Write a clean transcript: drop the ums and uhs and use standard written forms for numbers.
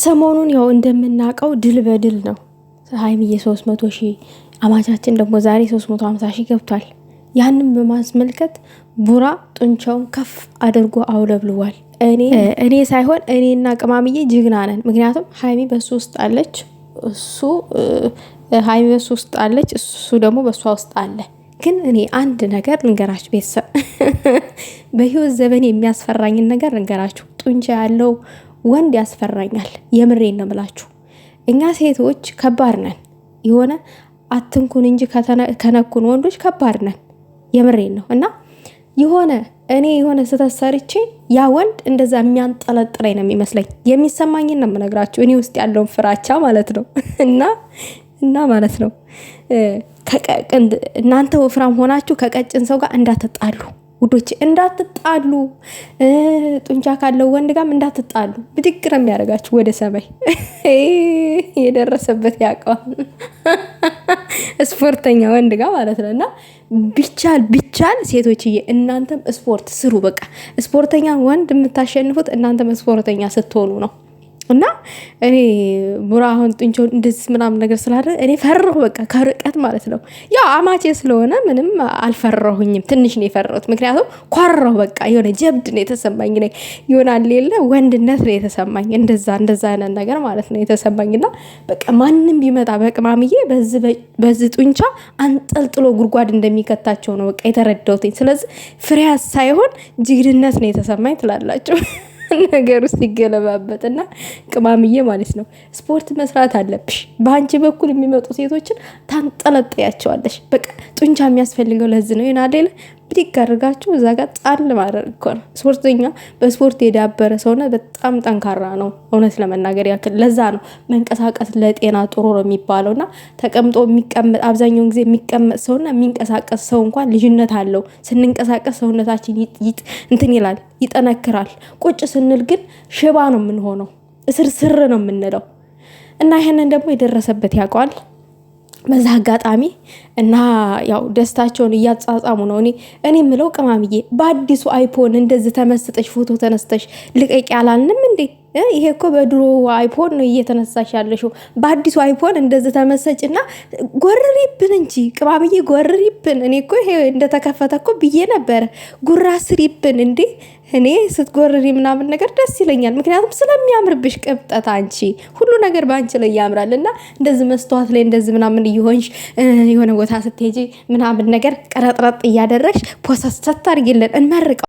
ሰሞኑን ያው እንደምናውቀው ድል በድል ነው። ሀይሚዬ 300,000 አማቻችን ደግሞ ዛሬ 350,000 ገብቷል። ያንን በማስመልከት ቡራ ጡንቻውን ከፍ አድርጎ አውለብልዋል። እኔ ሳይሆን እኔና ቅማምዬ ጅግና ነን። ምክንያቱም ሀይሚ በሱ ውስጥ አለች፣ ሀይሚ በሱ ውስጥ አለች፣ እሱ ደግሞ በሷ ውስጥ አለ። ግን እኔ አንድ ነገር ልንገራችሁ ቤተሰብ፣ በህይወት ዘመን የሚያስፈራኝን ነገር ልንገራችሁ። ጡንቻ ያለው ወንድ ያስፈራኛል። የምሬን ነው ብላችሁ። እኛ ሴቶች ከባድ ነን። የሆነ አትንኩን እንጂ ከነኩን ወንዶች ከባድ ነን። የምሬን ነው። እና እኔ የሆነ ስህተት ሰርቼ ያ ወንድ እንደዛ የሚያንጠለጥለኝ ነው የሚመስለኝ። የሚሰማኝን ነው የምነግራችሁ፣ እኔ ውስጥ ያለውን ፍራቻ ማለት ነው። እና ማለት ነው እናንተ ወፍራም ሆናችሁ ከቀጭን ሰው ጋር እንዳትጣሉ ውዶች፣ እንዳትጣሉ። ጡንቻ ካለው ወንድ ጋርም እንዳትጣሉ። ብድግ ነው የሚያደርጋችሁ ወደ ሰማይ። የደረሰበት ያውቀዋል። ስፖርተኛ ወንድ ጋር ማለት ነው። እና ቢቻል ሴቶችዬ እናንተም ስፖርት ስሩ። በቃ ስፖርተኛ ወንድ የምታሸንፉት እናንተም ስፖርተኛ ስትሆኑ ነው። እና እኔ ቡራ አሁን ጡንቻው እንደዚህ ምናምን ነገር ስላደረገ እኔ ፈራሁ። በቃ ከርቀት ማለት ነው። ያው አማቼ ስለሆነ ምንም አልፈራሁኝም። ትንሽ ነው የፈራሁት። ምክንያቱም ኮራሁ። በቃ የሆነ ጀብድ ነው የተሰማኝ። ይሆናል የለ ወንድነት ነው የተሰማኝ። እንደዛ አይነት ነገር ማለት ነው የተሰማኝ። እና በቃ ማንም ቢመጣ በቅማምዬ በዚህ ጡንቻ አንጠልጥሎ ጉድጓድ እንደሚከታቸው ነው በቃ የተረዳሁትኝ። ስለዚህ ፍሬያት ሳይሆን ጅግድነት ነው የተሰማኝ ትላላችሁ ነገር ውስጥ ይገለባበጥና ቅማምዬ ማለት ነው ስፖርት መስራት አለብሽ። በአንቺ በኩል የሚመጡ ሴቶችን ታንጠለጥያቸዋለሽ። በቃ ጡንቻ የሚያስፈልገው ለዚህ ነው። ይሄን አይደል ብድግ አድርጋችሁ እዛ ጋር ጣል ማድረግ እኮ ነው። ስፖርተኛ በስፖርት የዳበረ ሰውነት በጣም ጠንካራ ነው። እውነት ለመናገር ያክል ለዛ ነው መንቀሳቀስ ለጤና ጥሩ ነው የሚባለውና ተቀምጦ የሚቀመጥ አብዛኛውን ጊዜ የሚቀመጥ ሰውና የሚንቀሳቀስ ሰው እንኳን ልዩነት አለው። ስንንቀሳቀስ ሰውነታችን እንትን ይላል፣ ይጠነክራል። ቁጭ ስንል ግን ሽባ ነው የምንሆነው፣ እስርስር ነው የምንለው። እና ይሄንን ደግሞ የደረሰበት ያውቀዋል። በዛ አጋጣሚ እና ያው ደስታቸውን እያጻጻሙ ነው። እኔ ምለው ቅማምዬ በአዲሱ አይፎን እንደዚህ ተመስጠሽ ፎቶ ተነስተሽ ልቀቂ አላልንም እንዴ? ይሄ እኮ በድሮ አይፎን ነው እየተነሳሽ ያለሽው። በአዲሱ አይፎን እንደዚህ ተመሰጭና ጎርሪብን እንጂ ቅማምዬ ጎርሪብን። እኔ እኮ ይሄ እንደተከፈተ እኮ ብዬ ነበረ። ጉራ ስሪብን እንዴ! እኔ ስትጎርሪ ምናምን ነገር ደስ ይለኛል። ምክንያቱም ስለሚያምርብሽ ቅብጠት፣ አንቺ ሁሉ ነገር በአንቺ ላይ ያምራል። እና እንደዚህ መስተዋት ላይ እንደዚህ ምናምን እየሆንሽ የሆነ ቦታ ስትሄጂ ምናምን ነገር ቀረጥረጥ እያደረግሽ ፖሰስ አድርጊልን እንመርቀው።